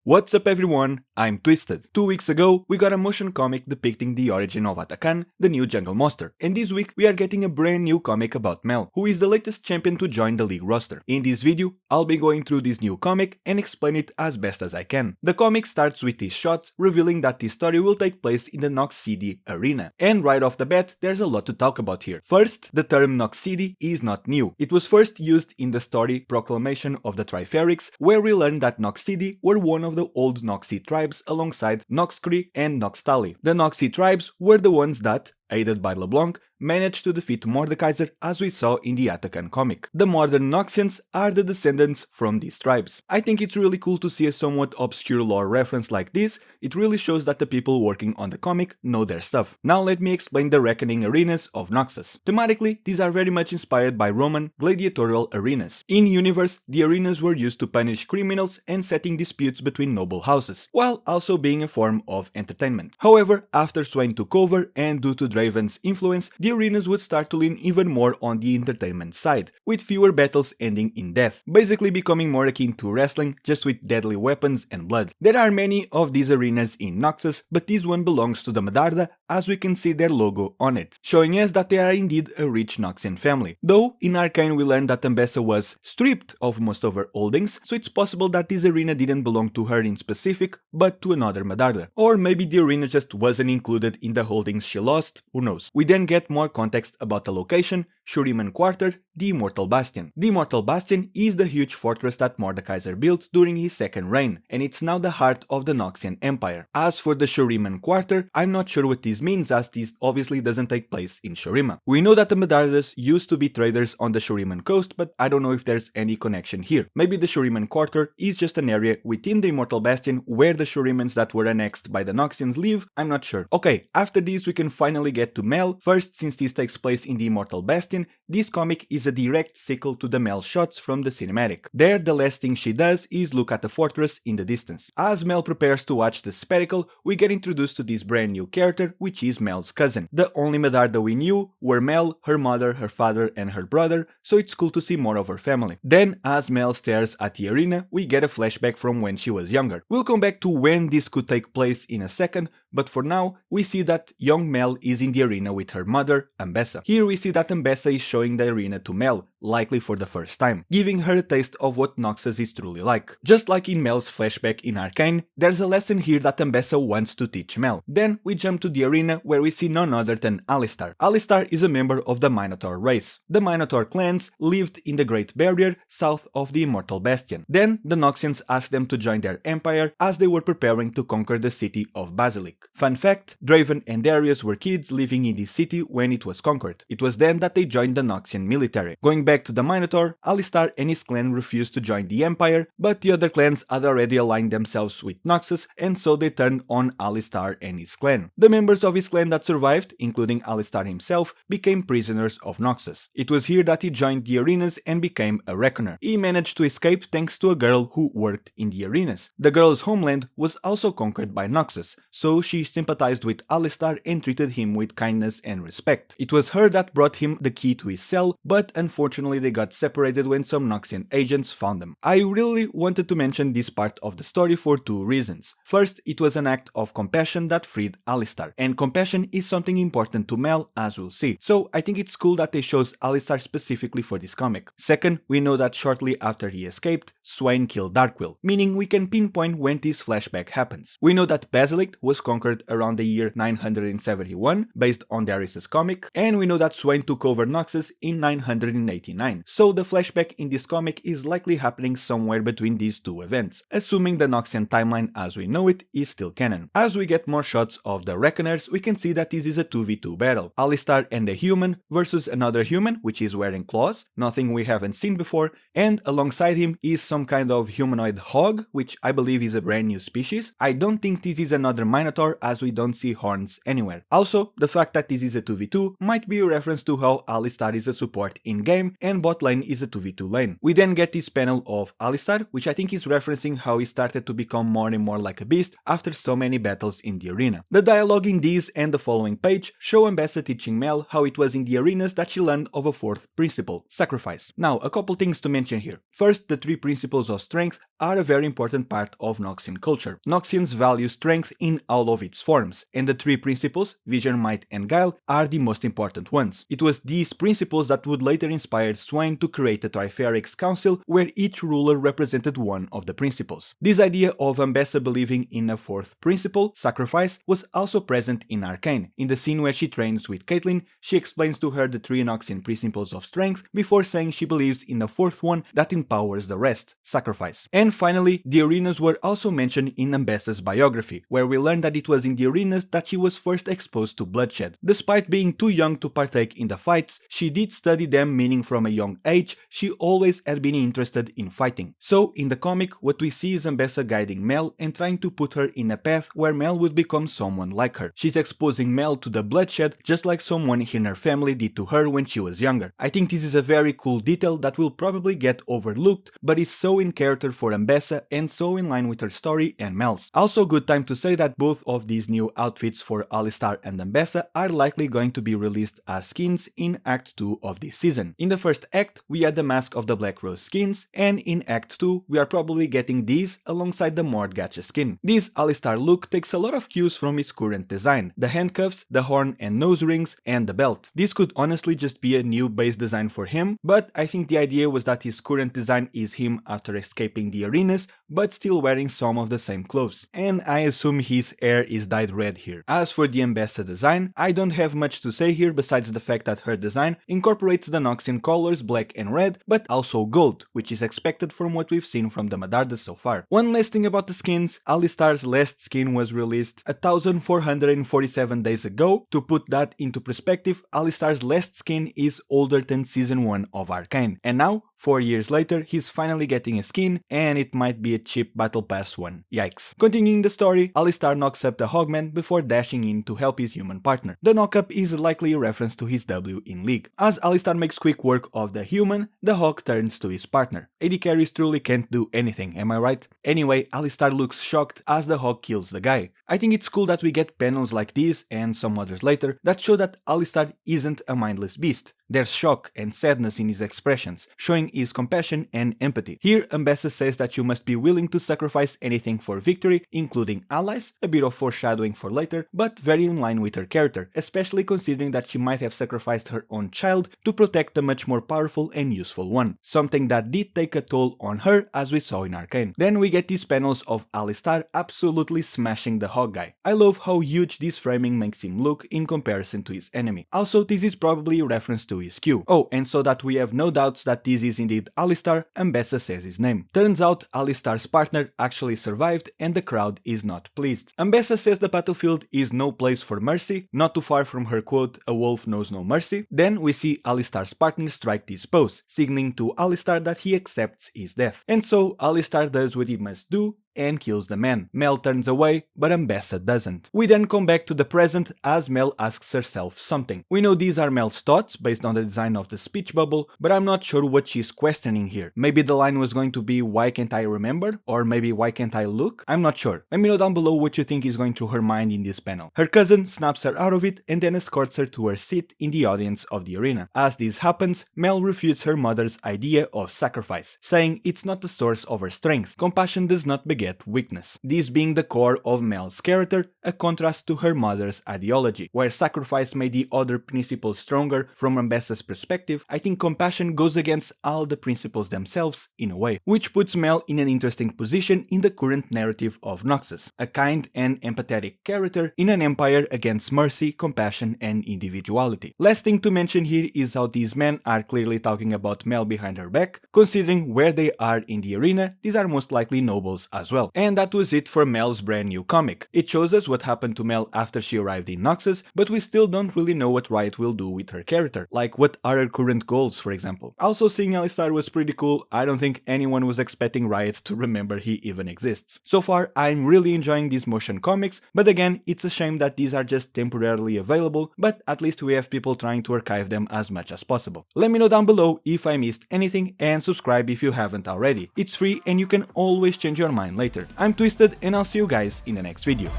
What's up everyone, I'm Twisted. 2 weeks ago, we got a motion comic depicting the origin of Arcane, the new jungle monster, and this week we are getting a brand new comic about Mel, who is the latest champion to join the league roster. In this video, I'll be going through this new comic and explain it as best as I can. The comic starts with this shot, revealing that this story will take place in the Noxii arena, and right off the bat, there's a lot to talk about here. First, the term Noxii is not new. It was first used in the story Proclamation of the Triferix, where we learned that Noxii were one of the old Noxii tribes alongside Noxcree and Noxtali. The Noxii tribes were the ones that, aided by LeBlanc, managed to defeat Mordekaiser as we saw in the Arcane comic. The modern Noxians are the descendants from these tribes. I think it's really cool to see a somewhat obscure lore reference like this. It really shows that the people working on the comic know their stuff. Now let me explain the reckoning arenas of Noxus. Thematically, these are very much inspired by Roman gladiatorial arenas. In universe, the arenas were used to punish criminals and setting disputes between noble houses, while also being a form of entertainment. However, after Swain took over and due to Draven's influence, the arenas would start to lean even more on the entertainment side, with fewer battles ending in death, basically becoming more akin to wrestling, just with deadly weapons and blood. There are many of these arenas in Noxus, but this one belongs to the Medarda, as we can see their logo on it, showing us that they are indeed a rich Noxian family. Though, in Arcane we learned that Ambessa was stripped of most of her holdings, so it's possible that this arena didn't belong to her in specific, but to another Medarda. Or maybe the arena just wasn't included in the holdings she lost, who knows. We then get more context about the location, Shuriman Quarter, the Immortal Bastion. The Immortal Bastion is the huge fortress that Mordekaiser built during his second reign, and it's now the heart of the Noxian Empire. As for the Shuriman Quarter, I'm not sure what this means, as this obviously doesn't take place in Shurima. We know that the Medardas used to be traders on the Shuriman coast, but I don't know if there's any connection here. Maybe the Shuriman Quarter is just an area within the Immortal Bastion where the Shurimans that were annexed by the Noxians live, I'm not sure. Okay, after this we can finally get to Mel. First, since this takes place in the Immortal Bastion, this comic is a direct sequel to the Mel shots from the cinematic. There, the last thing she does is look at the fortress in the distance. As Mel prepares to watch the spectacle, we get introduced to this brand new character, which is Mel's cousin. The only Medarda we knew were Mel, her mother, her father, and her brother, so it's cool to see more of her family. Then, as Mel stares at the arena, we get a flashback from when she was younger. We'll come back to when this could take place in a second, but for now, we see that young Mel is in the arena with her mother, Ambessa. Here we see that Ambessa is showing the arena to Mel, likely for the first time, giving her a taste of what Noxus is truly like. Just like in Mel's flashback in Arcane, there's a lesson here that Ambessa wants to teach Mel. Then we jump to the arena where we see none other than Alistar. Alistar is a member of the Minotaur race. The Minotaur clans lived in the Great Barrier south of the Immortal Bastion. Then the Noxians asked them to join their empire as they were preparing to conquer the city of Basilic. Fun fact, Draven and Darius were kids living in this city when it was conquered. It was then that they joined the Noxian military. Going back to the Minotaur, Alistar and his clan refused to join the empire, but the other clans had already aligned themselves with Noxus, and so they turned on Alistar and his clan. The members of his clan that survived, including Alistar himself, became prisoners of Noxus. It was here that he joined the arenas and became a reckoner. He managed to escape thanks to a girl who worked in the arenas. The girl's homeland was also conquered by Noxus, so she sympathized with Alistar and treated him with kindness and respect. It was her that brought him the key to his cell, but unfortunately they got separated when some Noxian agents found them. I really wanted to mention this part of the story for two reasons. First, it was an act of compassion that freed Alistar, and compassion is something important to Mel, as we'll see, so I think it's cool that they chose Alistar specifically for this comic. Second, we know that shortly after he escaped, Swain killed Darkwill, meaning we can pinpoint when this flashback happens. We know that Basilic was conquered around the year 971, based on Darius' comic, and we know that Swain took over Noxus in 989, so the flashback in this comic is likely happening somewhere between these two events, assuming the Noxian timeline as we know it is still canon. As we get more shots of the Reckoners, we can see that this is a 2v2 battle. Alistar and a human versus another human, which is wearing claws, nothing we haven't seen before, and alongside him is some kind of humanoid hog, which I believe is a brand new species. I don't think this is another Minotaur, sure as we don't see horns anywhere. Also, the fact that this is a 2v2 might be a reference to how Alistar is a support in-game and bot lane is a 2v2 lane. We then get this panel of Alistar, which I think is referencing how he started to become more and more like a beast after so many battles in the arena. The dialogue in this and the following page show Ambessa teaching Mel how it was in the arenas that she learned of a fourth principle, sacrifice. Now, a couple things to mention here. First, the 3 principles of strength are a very important part of Noxian culture. Noxians value strength in all of its forms, and the 3 principles, Vision, Might and Guile, are the most important ones. It was these principles that would later inspire Swain to create a Triferix Council where each ruler represented one of the principles. This idea of Ambessa believing in a fourth principle, sacrifice, was also present in Arcane. In the scene where she trains with Caitlyn, she explains to her the 3 Noxian principles of strength before saying she believes in a fourth one that empowers the rest, sacrifice. And finally, the arenas were also mentioned in Ambessa's biography, where we learned that it was in the arenas that she was first exposed to bloodshed. Despite being too young to partake in the fights, she did study them, meaning from a young age, she always had been interested in fighting. So, in the comic, what we see is Ambessa guiding Mel and trying to put her in a path where Mel would become someone like her. She's exposing Mel to the bloodshed just like someone in her family did to her when she was younger. I think this is a very cool detail that will probably get overlooked, but is so in character for Ambessa and so in line with her story and Mel's. Also, good time to say that both of these new outfits for Alistar and Ambessa are likely going to be released as skins in Act 2 of this season. In the first act, we had the Mask of the Black Rose skins, and in Act 2, we are probably getting these alongside the Mord Gacha skin. This Alistar look takes a lot of cues from his current design, the handcuffs, the horn and nose rings, and the belt. This could honestly just be a new base design for him, but I think the idea was that his current design is him after escaping the arenas, but still wearing some of the same clothes. And I assume his hair is dyed red here. As for the Ambessa design, I don't have much to say here besides the fact that her design incorporates the Noxian colors black and red, but also gold, which is expected from what we've seen from the Medarda so far. One last thing about the skins, Alistar's last skin was released 1447 days ago. To put that into perspective, Alistar's last skin is older than Season 1 of Arcane, and now, 4 years later, he's finally getting a skin, and it might be a cheap Battle Pass one. Yikes. Continuing the story, Alistar knocks up the Hogman before dashing in to help his human partner. The knockup is likely a reference to his W in League. As Alistar makes quick work of the human, the Hog turns to his partner. AD carries truly can't do anything, am I right? Anyway, Alistar looks shocked as the Hog kills the guy. I think it's cool that we get panels like this, and some others later, that show that Alistar isn't a mindless beast. There's shock and sadness in his expressions, showing his compassion and empathy. Here, Ambessa says that you must be willing to sacrifice anything for victory, including allies, a bit of foreshadowing for later, but very in line with her character, especially considering that she might have sacrificed her own child to protect a much more powerful and useful one, something that did take a toll on her as we saw in Arcane. Then we get these panels of Alistar absolutely smashing the Hog guy. I love how huge this framing makes him look in comparison to his enemy. Also, this is probably a reference to his Q. Oh, and so that we have no doubts that this is indeed Alistar, Ambessa says his name. Turns out Alistar's partner actually survived and the crowd is not pleased. Ambessa says the battlefield is no place for mercy, not too far from her quote, "A wolf knows no mercy." Then we see Alistar's partner strike this pose, signaling to Alistar that he accepts his death. And so Alistar does what he must do and kills the man. Mel turns away, but Ambessa doesn't. We then come back to the present as Mel asks herself something. We know these are Mel's thoughts based on the design of the speech bubble, but I'm not sure what she's questioning here. Maybe the line was going to be, "Why can't I remember?" Or maybe, "Why can't I look?" I'm not sure. Let me know down below what you think is going through her mind in this panel. Her cousin snaps her out of it and then escorts her to her seat in the audience of the arena. As this happens, Mel refutes her mother's idea of sacrifice, saying it's not the source of her strength. Compassion does not beget weakness. This being the core of Mel's character, a contrast to her mother's ideology. Where sacrifice made the other principles stronger from Ambessa's perspective, I think compassion goes against all the principles themselves in a way, which puts Mel in an interesting position in the current narrative of Noxus, a kind and empathetic character in an empire against mercy, compassion and individuality. Last thing to mention here is how these men are clearly talking about Mel behind her back. Considering where they are in the arena, these are most likely nobles as as well. And that was it for Mel's brand new comic. It shows us what happened to Mel after she arrived in Noxus, but we still don't really know what Riot will do with her character, like what are her current goals, for example. Also, seeing Alistar was pretty cool. I don't think anyone was expecting Riot to remember he even exists. So far, I'm really enjoying these motion comics, but again, it's a shame that these are just temporarily available, but at least we have people trying to archive them as much as possible. Let me know down below if I missed anything, and subscribe if you haven't already. It's free and you can always change your mind later. I'm Twisted and I'll see you guys in the next video.